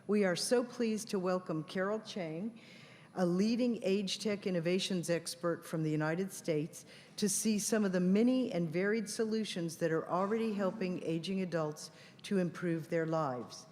We are so pleased to welcome Carol Chiang, a leading AgeTech Innovations expert from the United States, to see some of the many and varied solutions that are already helping aging adults to improve their lives.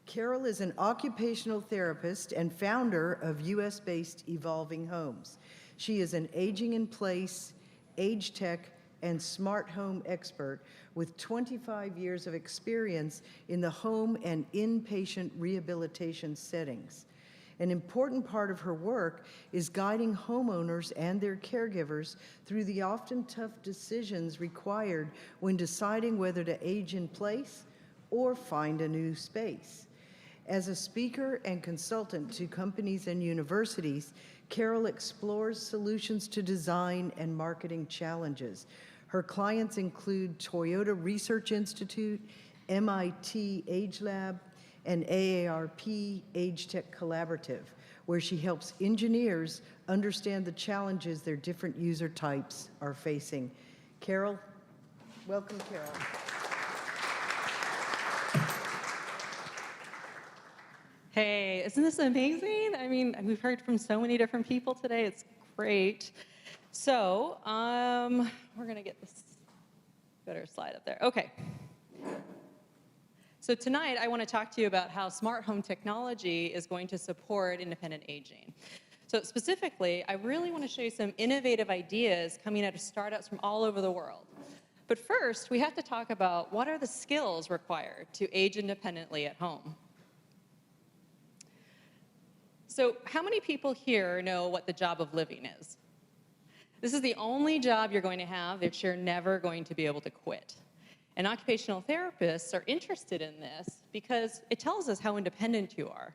Carol is an occupational therapist and founder of US-based Evolving Homes. She is an aging in place, age tech, and smart home expert with 25 years of experience in the home and inpatient rehabilitation settings. An important part of her work is guiding homeowners and their caregivers through the often tough decisions required when deciding whether to age in place or find a new space. As a speaker and consultant to companies and universities, Carol explores solutions to design and marketing challenges. Her clients include Toyota Research Institute, MIT Age Lab, and AARP AgeTech Collaborative, where she helps engineers understand the challenges their different user types are facing. Carol, welcome, Carol. Hey, isn't this amazing? I mean, we've heard from so many different people today. It's great. So, we're going to get this better slide up there. Okay. So tonight, I want to talk to you about how smart home technology is going to support independent aging. So specifically, I really want to show you some innovative ideas coming out of startups from all over the world. But first, we have to talk about what are the skills required to age independently at home. So how many people here know what the job of living is? This is the only job you're going to have that you're never going to be able to quit. And occupational therapists are interested in this because it tells us how independent you are.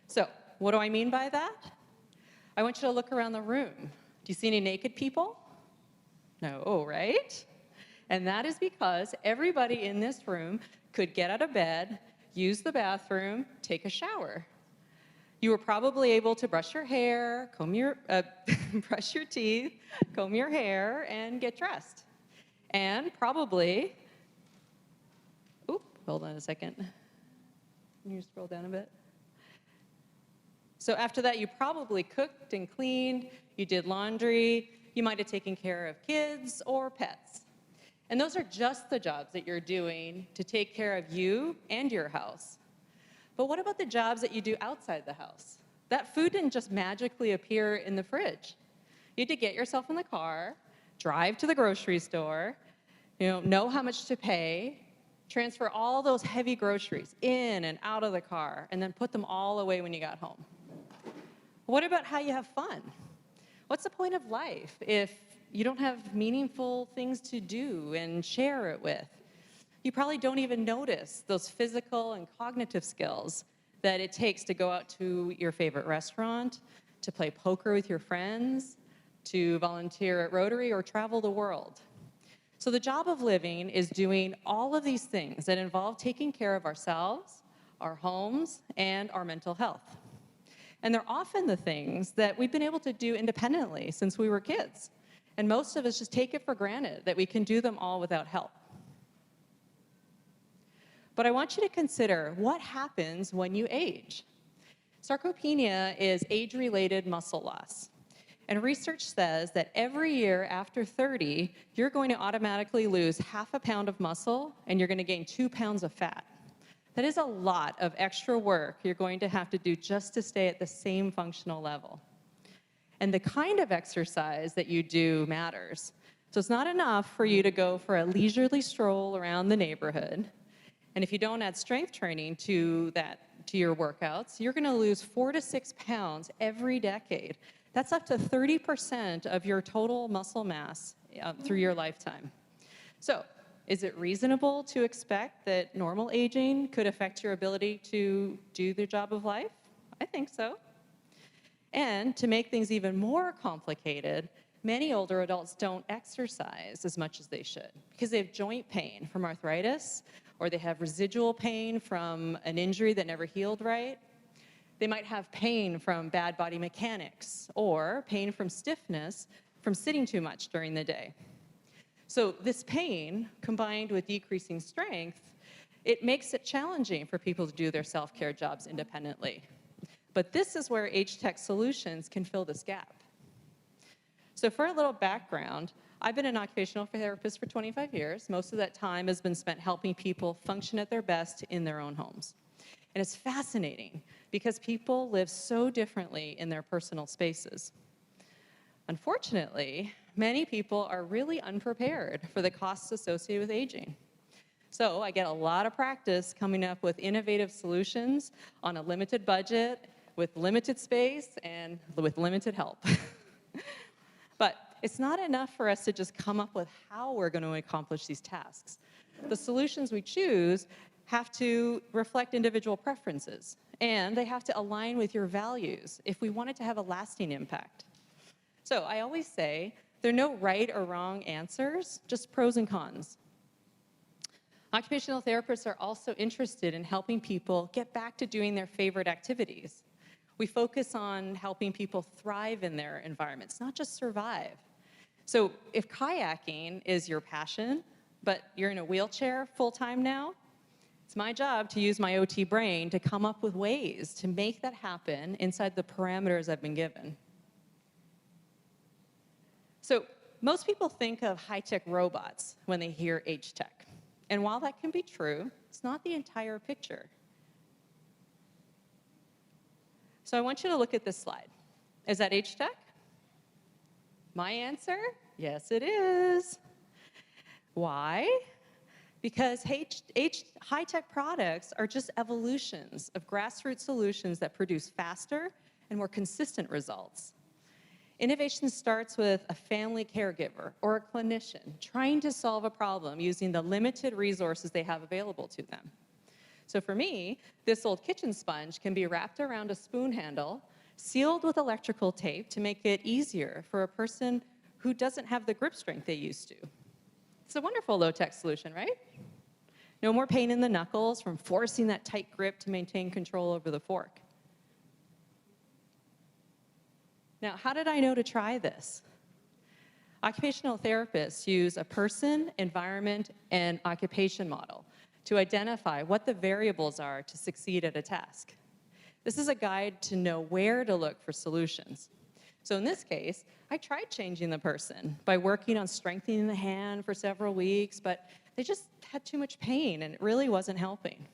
So what do I mean by that? I want you to look around the room. Do you see any naked people? No, right? And that is because everybody in this room could get out of bed, use the bathroom, take a shower. You were probably able to brush your hair, brush your teeth, comb your hair, and get dressed. And probably, hold on a second. Can you scroll down a bit? So after that, you probably cooked and cleaned, you did laundry, you might have taken care of kids or pets. And those are just the jobs that you're doing to take care of you and your house. But what about the jobs that you do outside the house? That food didn't just magically appear in the fridge. You had to get yourself in the car, drive to the grocery store, know how much to pay, transfer all those heavy groceries in and out of the car, and then put them all away when you got home. What about how you have fun? What's the point of life if you don't have meaningful things to do and share it with? You probably don't even notice those physical and cognitive skills that it takes to go out to your favorite restaurant, to play poker with your friends, to volunteer at Rotary, or travel the world. So the job of living is doing all of these things that involve taking care of ourselves, our homes, and our mental health. And they're often the things that we've been able to do independently since we were kids. And most of us just take it for granted that we can do them all without help. But I want you to consider what happens when you age. Sarcopenia is age-related muscle loss. And research says that every year after 30, you're going to automatically lose half a pound of muscle and you're going to gain 2 pounds of fat. That is a lot of extra work you're going to have to do just to stay at the same functional level. And the kind of exercise that you do matters. So it's not enough for you to go for a leisurely stroll around the neighborhood. And if you don't add strength training to your workouts, you're going to lose 4 to 6 pounds every decade. That's up to 30% of your total muscle mass through your lifetime. So, is it reasonable to expect that normal aging could affect your ability to do the job of life? I think so. And to make things even more complicated, many older adults don't exercise as much as they should because they have joint pain from arthritis, or they have residual pain from an injury that never healed right. They might have pain from bad body mechanics or pain from stiffness from sitting too much during the day. So this pain, combined with decreasing strength, it makes it challenging for people to do their self-care jobs independently. But this is where AgeTech Solutions can fill this gap. So for a little background, I've been an occupational therapist for 25 years. Most of that time has been spent helping people function at their best in their own homes. And it's fascinating because people live so differently in their personal spaces. Unfortunately, many people are really unprepared for the costs associated with aging. So I get a lot of practice coming up with innovative solutions on a limited budget, with limited space, and with limited help. But it's not enough for us to just come up with how we're going to accomplish these tasks. The solutions we choose have to reflect individual preferences, and they have to align with your values if we want it to have a lasting impact. So I always say, there are no right or wrong answers, just pros and cons. Occupational therapists are also interested in helping people get back to doing their favorite activities. We focus on helping people thrive in their environments, not just survive. So if kayaking is your passion, but you're in a wheelchair full-time now, it's my job to use my OT brain to come up with ways to make that happen inside the parameters I've been given. So most people think of high-tech robots when they hear AgeTech. And while that can be true, it's not the entire picture. So I want you to look at this slide. Is that AgeTech? My answer, yes it is. Why? Because high-tech products are just evolutions of grassroots solutions that produce faster and more consistent results. Innovation starts with a family caregiver or a clinician trying to solve a problem using the limited resources they have available to them. So for me, this old kitchen sponge can be wrapped around a spoon handle, sealed with electrical tape to make it easier for a person who doesn't have the grip strength they used to. It's a wonderful low-tech solution, right? No more pain in the knuckles from forcing that tight grip to maintain control over the fork. Now, how did I know to try this? Occupational therapists use a person, environment, and occupation model to identify what the variables are to succeed at a task. This is a guide to know where to look for solutions. So in this case, I tried changing the person by working on strengthening the hand for several weeks, but they just had too much pain and it really wasn't helping.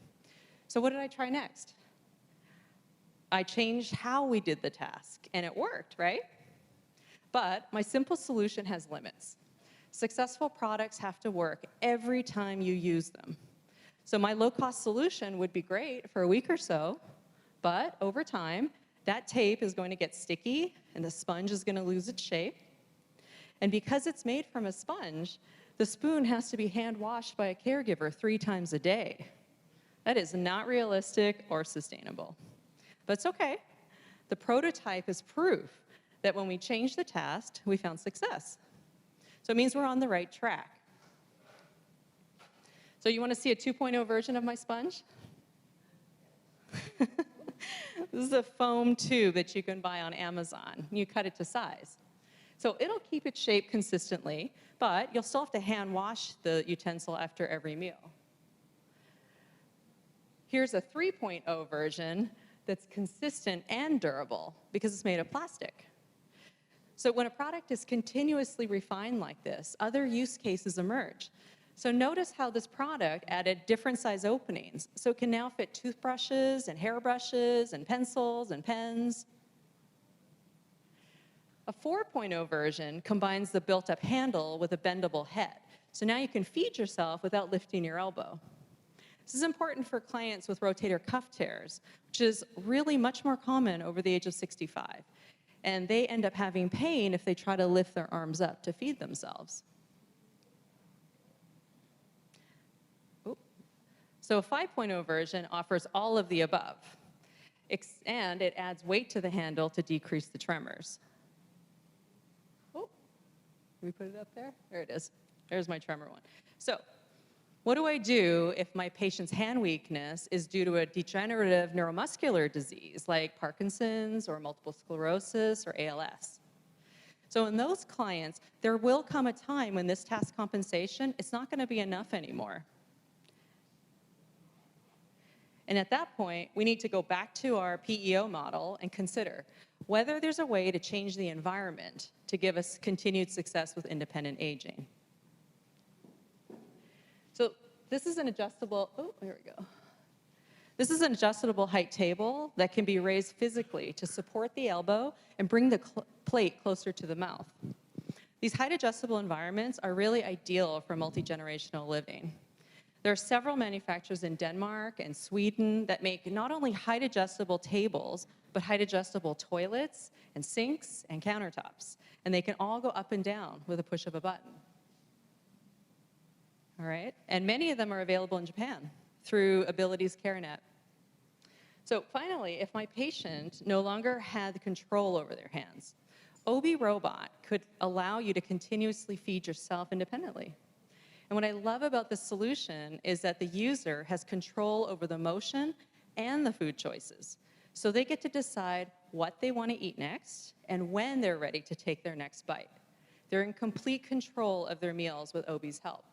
So what did I try next? I changed how we did the task, and it worked, right? But my simple solution has limits. Successful products have to work every time you use them. So my low-cost solution would be great for a week or so, but over time, that tape is going to get sticky, and the sponge is going to lose its shape. And because it's made from a sponge, the spoon has to be hand-washed by a caregiver 3 times a day. That is not realistic or sustainable. But it's okay. The prototype is proof that when we change the task, we found success. So it means we're on the right track. So you want to see a 2.0 version of my sponge? This is a foam tube that you can buy on Amazon. You cut it to size. So it'll keep its shape consistently, but you'll still have to hand wash the utensil after every meal. Here's a 3.0 version that's consistent and durable because it's made of plastic. So when a product is continuously refined like this, other use cases emerge. So notice how this product added different size openings. So it can now fit toothbrushes and hairbrushes and pencils and pens. A 4.0 version combines the built-up handle with a bendable head. So now you can feed yourself without lifting your elbow. This is important for clients with rotator cuff tears, which is really much more common over the age of 65. And they end up having pain if they try to lift their arms up to feed themselves. So a 5.0 version offers all of the above, and it adds weight to the handle to decrease the tremors. Oh, can we put it up there? There it is. There's my tremor one. So what do I do if my patient's hand weakness is due to a degenerative neuromuscular disease like Parkinson's or multiple sclerosis or ALS? So in those clients, there will come a time when this task compensation, it's not going to be enough anymore. And at that point, we need to go back to our PEO model and consider whether there's a way to change the environment to give us continued success with independent aging. So this is an adjustable, oh, here we go. This is an adjustable height table that can be raised physically to support the elbow and bring the plate closer to the mouth. These height adjustable environments are really ideal for multi-generational living. There are several manufacturers in Denmark and Sweden that make not only height adjustable tables, but height adjustable toilets and sinks and countertops. And they can all go up and down with a push of a button. All right, and many of them are available in Japan through Abilities CareNet. So finally, if my patient no longer had control over their hands, OB Robot could allow you to continuously feed yourself independently. And what I love about this solution is that the user has control over the motion and the food choices. So they get to decide what they want to eat next and when they're ready to take their next bite. They're in complete control of their meals with OB's help.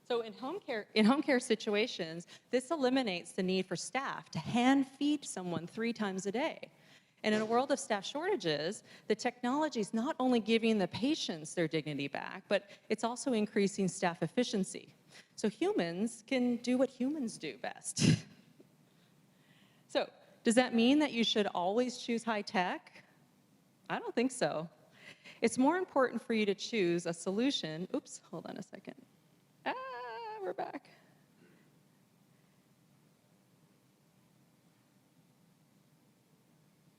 So in home care situations, this eliminates the need for staff to hand feed someone 3 times a day. And in a world of staff shortages, the technology is not only giving the patients their dignity back, but it's also increasing staff efficiency. So humans can do what humans do best. So does that mean that you should always choose high tech? I don't think so. It's more important for you to choose a solution. Oops, hold on a second. We're back.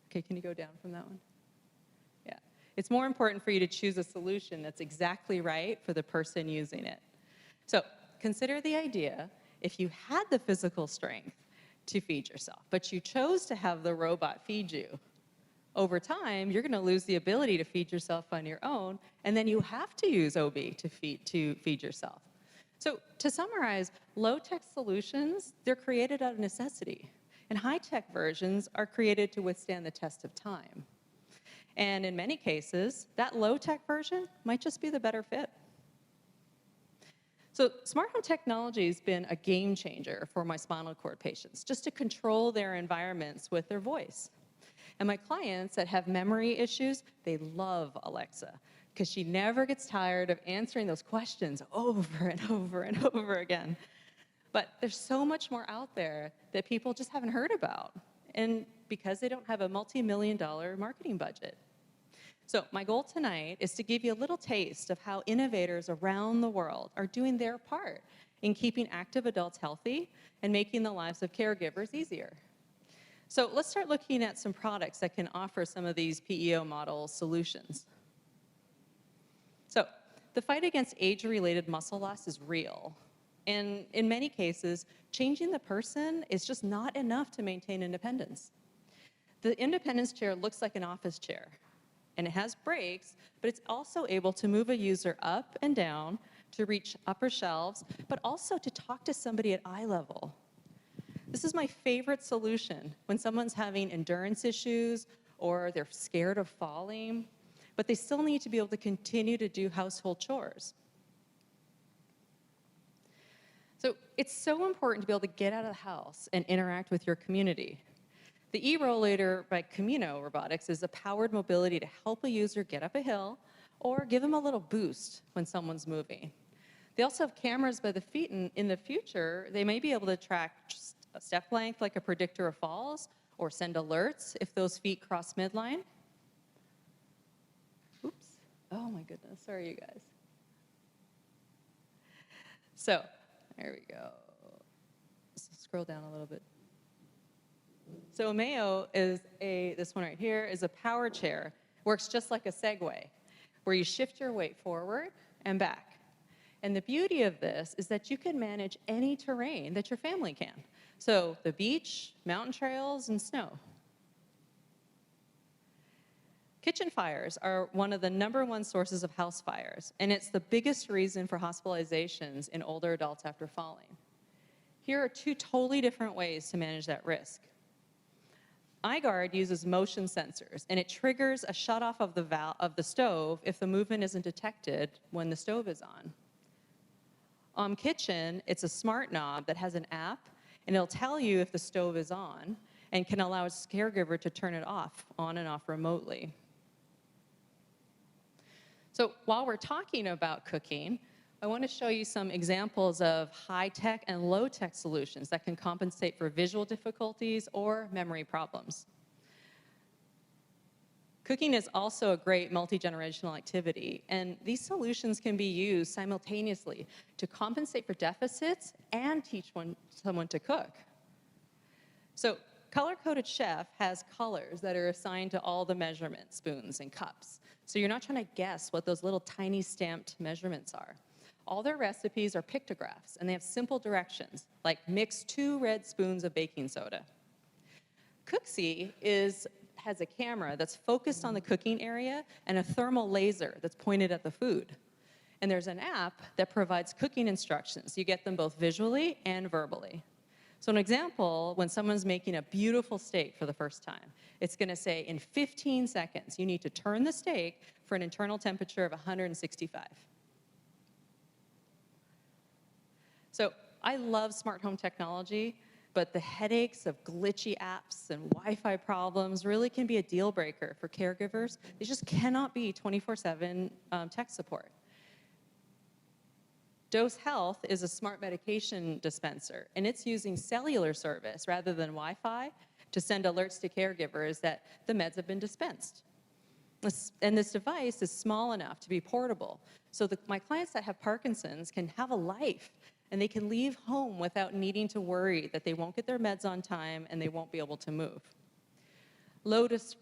Okay, can you go down from that one? Yeah. It's more important for you to choose a solution that's exactly right for the person using it. So consider the idea, if you had the physical strength to feed yourself, but you chose to have the robot feed you, over time, you're going to lose the ability to feed yourself on your own, and then you have to use OB to feed yourself. So to summarize, low-tech solutions, they're created out of necessity, and high-tech versions are created to withstand the test of time. And in many cases, that low-tech version might just be the better fit. So smart home technology has been a game changer for my spinal cord patients, just to control their environments with their voice. And my clients that have memory issues, they love Alexa, because she never gets tired of answering those questions over and over and over again. But there's so much more out there that people just haven't heard about, and because they don't have a multi-million-dollar marketing budget. So my goal tonight is to give you a little taste of how innovators around the world are doing their part in keeping active adults healthy and making the lives of caregivers easier. So let's start looking at some products that can offer some of these PEO model solutions. So the fight against age-related muscle loss is real. And in many cases, changing the person is just not enough to maintain independence. The independence chair looks like an office chair, and it has brakes, but it's also able to move a user up and down to reach upper shelves, but also to talk to somebody at eye level. This is my favorite solution when someone's having endurance issues or they're scared of falling, but they still need to be able to continue to do household chores. So it's so important to be able to get out of the house and interact with your community. The e-rollator by Camino Robotics is a powered mobility to help a user get up a hill or give them a little boost when someone's moving. They also have cameras by the feet, and in the future, they may be able to track just a step length like a predictor of falls, or send alerts if those feet cross midline. Oops. Oh my goodness, sorry you guys. So There we go. So scroll down a little bit. So a Mayo is this one right here is a power chair. Works just like a Segway, where you shift your weight forward and back. And the beauty of this is that you can manage any terrain that your family can. So the beach, mountain trails, and snow. Kitchen fires are one of the #1 sources of house fires, and it's the biggest reason for hospitalizations in older adults after falling. Here are 2 totally different ways to manage that risk. iGuard uses motion sensors, and it triggers a shutoff of the stove if the movement isn't detected when the stove is on. On Kitchen, it's a smart knob that has an app, and it'll tell you if the stove is on and can allow its caregiver to turn it on and off remotely. So while we're talking about cooking, I want to show you some examples of high-tech and low-tech solutions that can compensate for visual difficulties or memory problems. Cooking is also a great multi-generational activity, and these solutions can be used simultaneously to compensate for deficits and teach someone to cook. So color-coded chef has colors that are assigned to all the measurement spoons and cups. So you're not trying to guess what those little tiny stamped measurements are. All their recipes are pictographs, and they have simple directions, like mix 2 red spoons of baking soda. Cooksy has a camera that's focused on the cooking area and a thermal laser that's pointed at the food. And there's an app that provides cooking instructions. You get them both visually and verbally. So an example, when someone's making a beautiful steak for the first time, it's going to say, in 15 seconds, you need to turn the steak for an internal temperature of 165. So I love smart home technology, but the headaches of glitchy apps and Wi-Fi problems really can be a deal breaker for caregivers. They just cannot be 24/7 tech support. Dose Health is a smart medication dispenser, and it's using cellular service rather than Wi-Fi to send alerts to caregivers that the meds have been dispensed. And this device is small enough to be portable, so my clients that have Parkinson's can have a life, and they can leave home without needing to worry that they won't get their meds on time and they won't be able to move. Lotus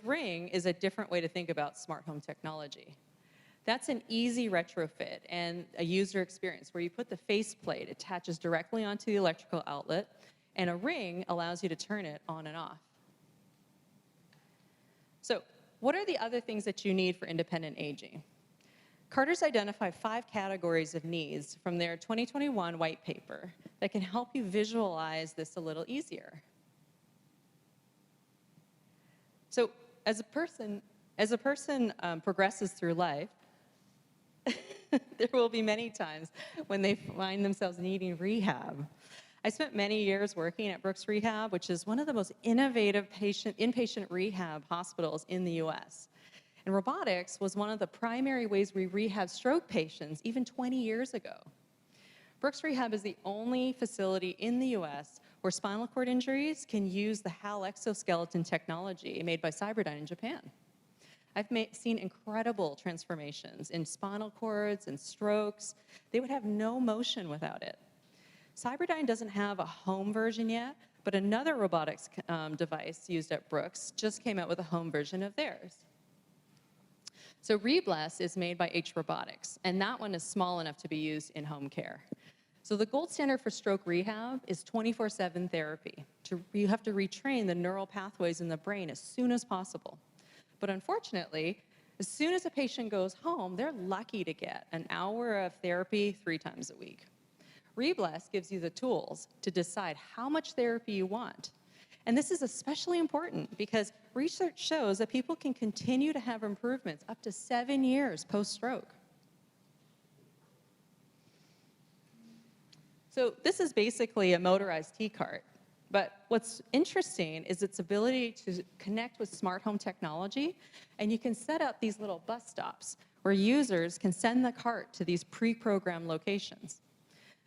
Ring is a different way to think about smart home technology. That's an easy retrofit and a user experience where you put the faceplate, attaches directly onto the electrical outlet, and a ring allows you to turn it on and off. So what are the other things that you need for independent aging? Carter's identified 5 categories of needs from their 2021 white paper that can help you visualize this a little easier. So as a person progresses through life, there will be many times when they find themselves needing rehab. I spent many years working at Brooks Rehab, which is one of the most innovative inpatient rehab hospitals in the US. And robotics was one of the primary ways we rehab stroke patients even 20 years ago. Brooks Rehab is the only facility in the US where spinal cord injuries can use the HAL exoskeleton technology made by Cyberdyne in Japan. I've seen incredible transformations in spinal cords and strokes. They would have no motion without it. Cyberdyne doesn't have a home version yet, but another robotics device used at Brooks just came out with a home version of theirs. So Rebless is made by H Robotics, and that one is small enough to be used in home care. So the gold standard for stroke rehab is 24/7 therapy. You have to retrain the neural pathways in the brain as soon as possible. But unfortunately, as soon as a patient goes home, they're lucky to get an hour of therapy 3 times a week. Rebless gives you the tools to decide how much therapy you want. And this is especially important because research shows that people can continue to have improvements up to 7 years post-stroke. So this is basically a motorized T-cart. But what's interesting is its ability to connect with smart home technology, and you can set up these little bus stops where users can send the cart to these pre-programmed locations.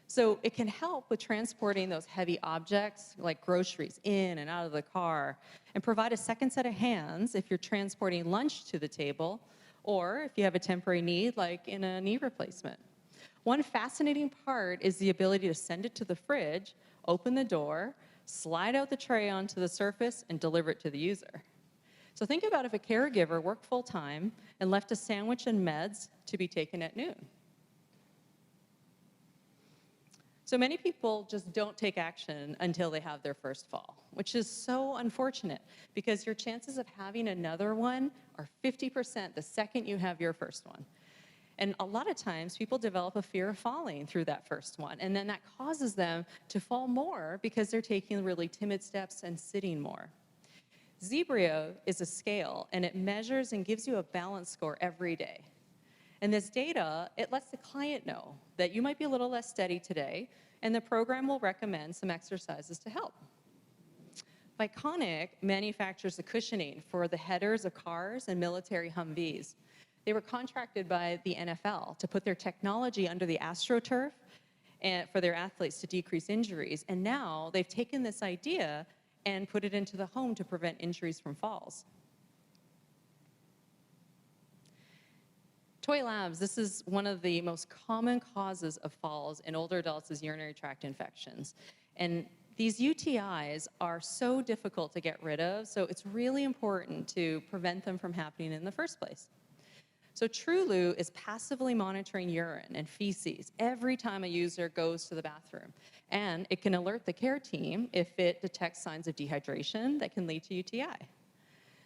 So it can help with transporting those heavy objects like groceries in and out of the car and provide a second set of hands if you're transporting lunch to the table or if you have a temporary need like in a knee replacement. One fascinating part is the ability to send it to the fridge, open the door, slide out the tray onto the surface, and deliver it to the user. So think about if a caregiver worked full-time and left a sandwich and meds to be taken at noon. So many people just don't take action until they have their first fall, which is so unfortunate because your chances of having another one are 50% the second you have your first one. And a lot of times people develop a fear of falling through that first one, and then that causes them to fall more because they're taking really timid steps and sitting more. Zebrio is a scale, and it measures and gives you a balance score every day. And this data, it lets the client know that you might be a little less steady today, and the program will recommend some exercises to help. Viconic manufactures the cushioning for the headers of cars and military Humvees. They were contracted by the NFL to put their technology under the AstroTurf and for their athletes to decrease injuries. And now they've taken this idea and put it into the home to prevent injuries from falls. Toy labs, this is one of the most common causes of falls in older adults is urinary tract infections. And these UTIs are so difficult to get rid of, so it's really important to prevent them from happening in the first place. So TrueLoo is passively monitoring urine and feces every time a user goes to the bathroom. And it can alert the care team if it detects signs of dehydration that can lead to UTI.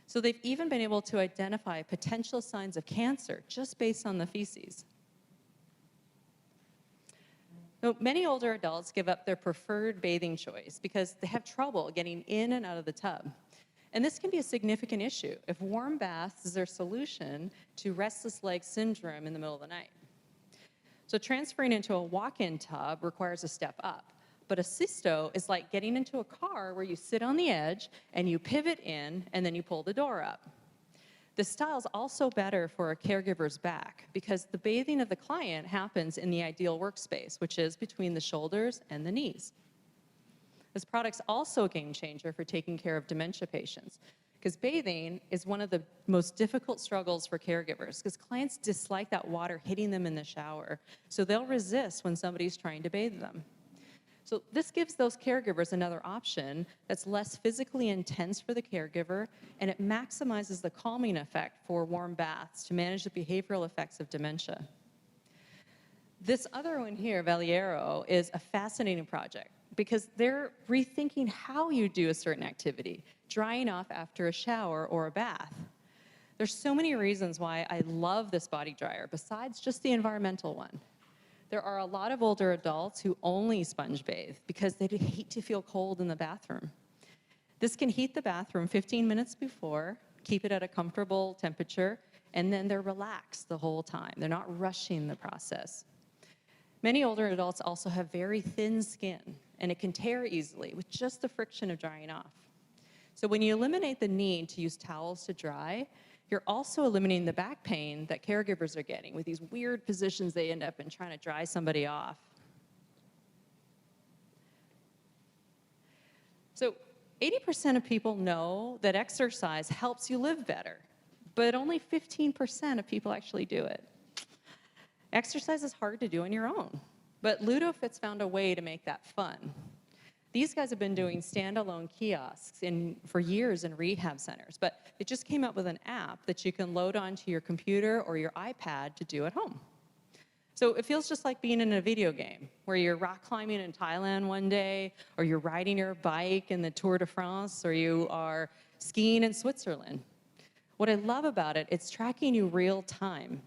So they've even been able to identify potential signs of cancer just based on the feces. So many older adults give up their preferred bathing choice because they have trouble getting in and out of the tub. And this can be a significant issue if warm baths is their solution to restless leg syndrome in the middle of the night. So transferring into a walk-in tub requires a step up. But a cysto is like getting into a car where you sit on the edge and you pivot in and then you pull the door up. This style is also better for a caregiver's back because the bathing of the client happens in the ideal workspace, which is between the shoulders and the knees. This product's also a game changer for taking care of dementia patients because bathing is one of the most difficult struggles for caregivers because clients dislike that water hitting them in the shower, so they'll resist when somebody's trying to bathe them. So this gives those caregivers another option that's less physically intense for the caregiver, and it maximizes the calming effect for warm baths to manage the behavioral effects of dementia. This other one here, Valiero, is a fascinating project because they're rethinking how you do a certain activity, drying off after a shower or a bath. There's so many reasons why I love this body dryer, besides just the environmental one. There are a lot of older adults who only sponge bathe because they hate to feel cold in the bathroom. This can heat the bathroom 15 minutes before, keep it at a comfortable temperature, and then they're relaxed the whole time. They're not rushing the process. Many older adults also have very thin skin, and it can tear easily with just the friction of drying off. So when you eliminate the need to use towels to dry, you're also eliminating the back pain that caregivers are getting with these weird positions they end up in trying to dry somebody off. So 80% of people know that exercise helps you live better, but only 15% of people actually do it. Exercise is hard to do on your own, but LudoFit's found a way to make that fun. These guys have been doing standalone kiosks for years in rehab centers, but it just came up with an app that you can load onto your computer or your iPad to do at home. So it feels just like being in a video game, where you're rock climbing in Thailand one day, or you're riding your bike in the Tour de France, or you are skiing in Switzerland. What I love about it, it's tracking you real time.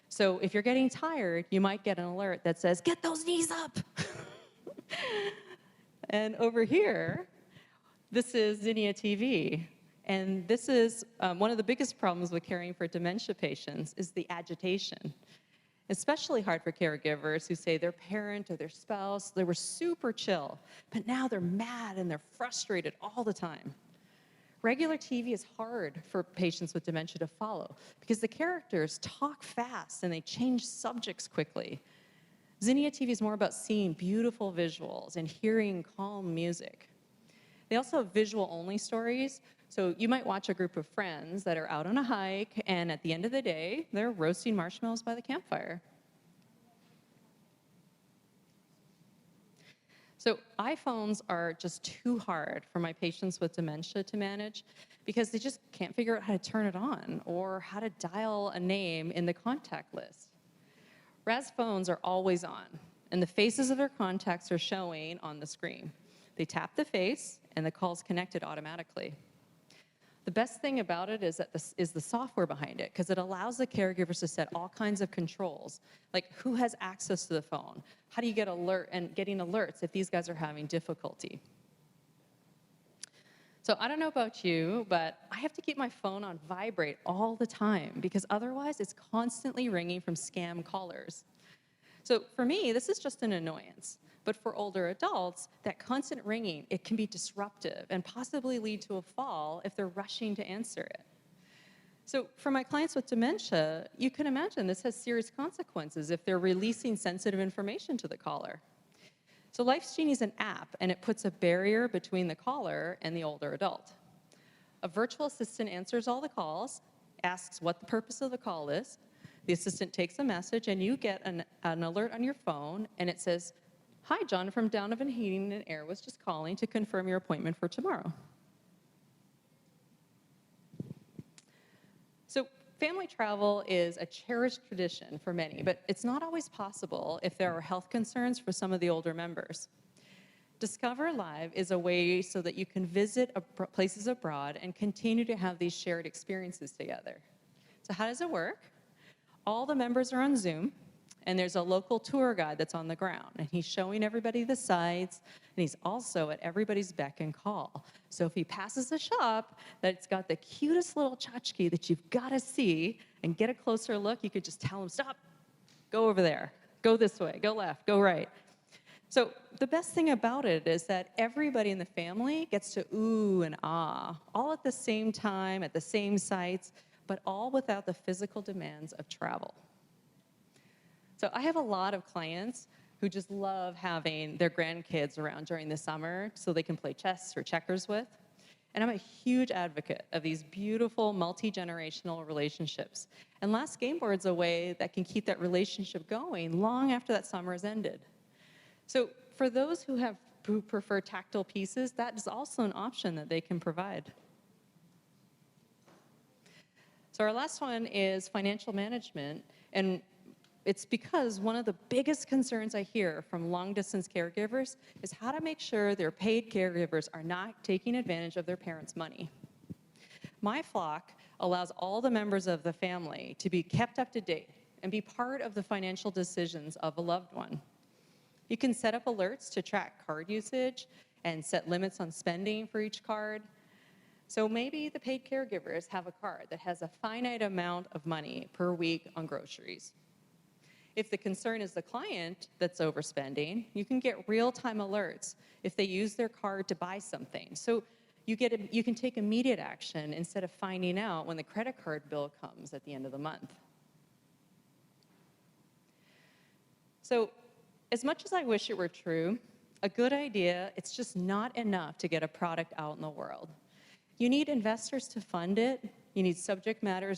So if you're getting tired, you might get an alert that says, "Get those knees up." And over here, this is Zinnia TV. And this is one of the biggest problems with caring for dementia patients is the agitation. Especially hard for caregivers who say their parent or their spouse, they were super chill, but now they're mad and they're frustrated all the time. Regular TV is hard for patients with dementia to follow because the characters talk fast and they change subjects quickly. Zinnia TV is more about seeing beautiful visuals and hearing calm music. They also have visual-only stories, so you might watch a group of friends that are out on a hike, and at the end of the day, they're roasting marshmallows by the campfire. So iPhones are just too hard for my patients with dementia to manage because they just can't figure out how to turn it on or how to dial a name in the contact list. RAS phones are always on, and the faces of their contacts are showing on the screen. They tap the face, and the call's connected automatically. The best thing about it is the software behind it, because it allows the caregivers to set all kinds of controls, like who has access to the phone, how do you get getting alerts if these guys are having difficulty. So I don't know about you, but I have to keep my phone on vibrate all the time because otherwise it's constantly ringing from scam callers. So for me, this is just an annoyance. But for older adults, that constant ringing, it can be disruptive and possibly lead to a fall if they're rushing to answer it. So for my clients with dementia, you can imagine this has serious consequences if they're releasing sensitive information to the caller. So LifeGenie is an app, and it puts a barrier between the caller and the older adult. A virtual assistant answers all the calls, asks what the purpose of the call is. The assistant takes a message, and you get an alert on your phone, and it says, "Hi, John from Donovan Heating and Air was just calling to confirm your appointment for tomorrow." So family travel is a cherished tradition for many, but it's not always possible if there are health concerns for some of the older members. Discover Live is a way so that you can visit places abroad and continue to have these shared experiences together. So how does it work? All the members are on Zoom, and there's a local tour guide that's on the ground, and he's showing everybody the sights, and he's also at everybody's beck and call. So if he passes a shop that's got the cutest little tchotchke that you've got to see and get a closer look, you could just tell him, "Stop, go over there, go this way, go left, go right." So the best thing about it is that everybody in the family gets to ooh and ah, all at the same time, at the same sites, but all without the physical demands of travel. So I have a lot of clients who just love having their grandkids around during the summer so they can play chess or checkers with. And I'm a huge advocate of these beautiful multi-generational relationships. And Last Game Board's a way that can keep that relationship going long after that summer has ended. So for those who prefer tactile pieces, that is also an option that they can provide. So our last one is financial management, and it's because one of the biggest concerns I hear from long-distance caregivers is how to make sure their paid caregivers are not taking advantage of their parents' money. My Flock allows all the members of the family to be kept up to date and be part of the financial decisions of a loved one. You can set up alerts to track card usage and set limits on spending for each card. So maybe the paid caregivers have a card that has a finite amount of money per week on groceries. If the concern is the client that's overspending, you can get real-time alerts if they use their card to buy something. So you can take immediate action instead of finding out when the credit card bill comes at the end of the month. So as much as I wish it were true, a good idea, it's just not enough to get a product out in the world. You need investors to fund it. You need subject matter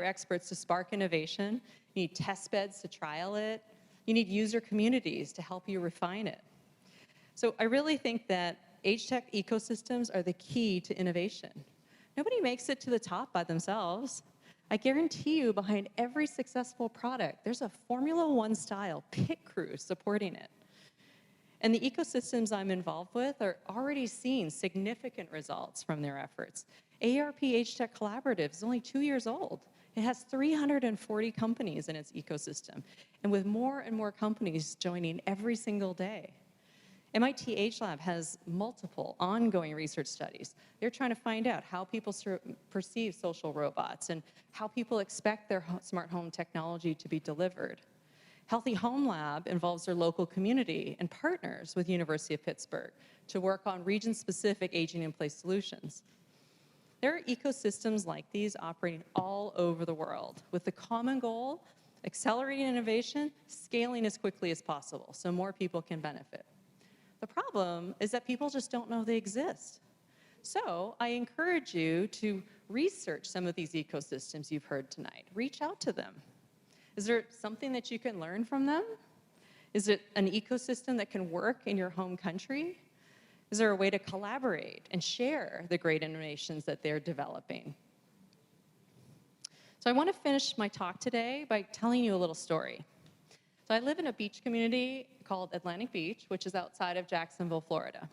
experts to spark innovation. You need test beds to trial it. You need user communities to help you refine it. So I really think that AgeTech ecosystems are the key to innovation. Nobody makes it to the top by themselves. I guarantee you behind every successful product, there's a Formula One style pit crew supporting it. And the ecosystems I'm involved with are already seeing significant results from their efforts. AARP AgeTech Collaborative is only 2 years old. It has 340 companies in its ecosystem, and with more and more companies joining every single day. MIT AgeLab has multiple ongoing research studies. They're trying to find out how people perceive social robots and how people expect their smart home technology to be delivered. Healthy Home Lab involves their local community and partners with University of Pittsburgh to work on region-specific aging-in-place solutions. There are ecosystems like these operating all over the world with the common goal, accelerating innovation, scaling as quickly as possible so more people can benefit. The problem is that people just don't know they exist. So I encourage you to research some of these ecosystems you've heard tonight. Reach out to them. Is there something that you can learn from them? Is it an ecosystem that can work in your home country? Is there a way to collaborate and share the great innovations that they're developing? So I want to finish my talk today by telling you a little story. So I live in a beach community called Atlantic Beach, which is outside of Jacksonville, Florida.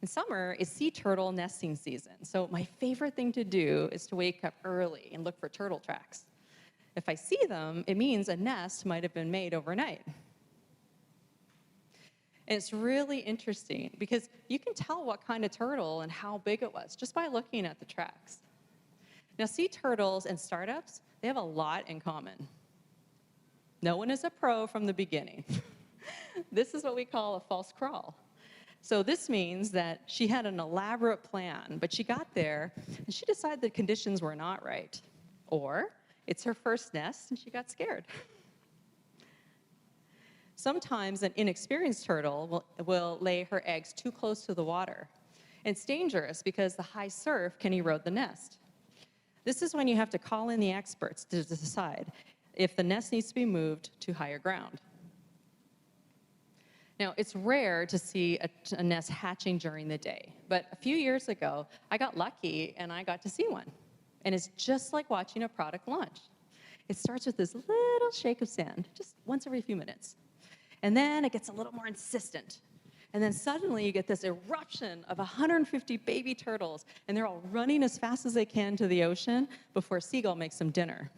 And summer is sea turtle nesting season. So my favorite thing to do is to wake up early and look for turtle tracks. If I see them, it means a nest might have been made overnight. And it's really interesting because you can tell what kind of turtle and how big it was just by looking at the tracks. Now, sea turtles and startups, they have a lot in common. No one is a pro from the beginning. This is what we call a false crawl. So this means that she had an elaborate plan, but she got there and she decided the conditions were not right. Or it's her first nest and she got scared. Sometimes an inexperienced turtle will lay her eggs too close to the water. And it's dangerous because the high surf can erode the nest. This is when you have to call in the experts to decide if the nest needs to be moved to higher ground. Now, it's rare to see a nest hatching during the day, but a few years ago, I got lucky and I got to see one. And it's just like watching a product launch. It starts with this little shake of sand, just once every few minutes. And then it gets a little more insistent. And then suddenly you get this eruption of 150 baby turtles, and they're all running as fast as they can to the ocean before a seagull makes them dinner.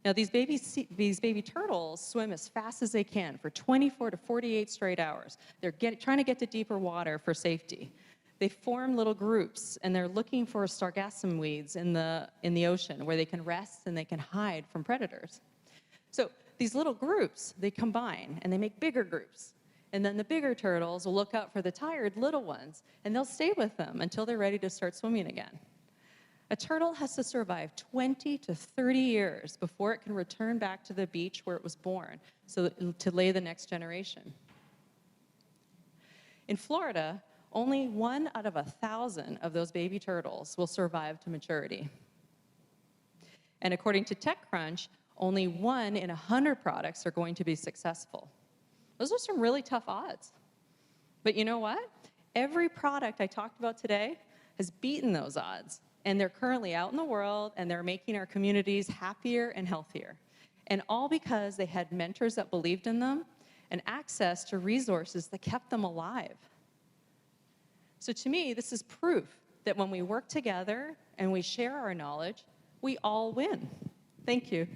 Now, these baby turtles swim as fast as they can for 24 to 48 straight hours. They're trying to get to deeper water for safety. They form little groups, and they're looking for sargassum weeds in the ocean where they can rest and they can hide from predators. So these little groups, they combine, and they make bigger groups. And then the bigger turtles will look out for the tired little ones, and they'll stay with them until they're ready to start swimming again. A turtle has to survive 20 to 30 years before it can return back to the beach where it was born, so to lay the next generation. In Florida, only 1 out of 1,000 of those baby turtles will survive to maturity. And according to TechCrunch, only 1 in 100 products are going to be successful. Those are some really tough odds. But you know what? Every product I talked about today has beaten those odds. And they're currently out in the world, and they're making our communities happier and healthier. And all because they had mentors that believed in them and access to resources that kept them alive. So to me, this is proof that when we work together and we share our knowledge, we all win. Thank you.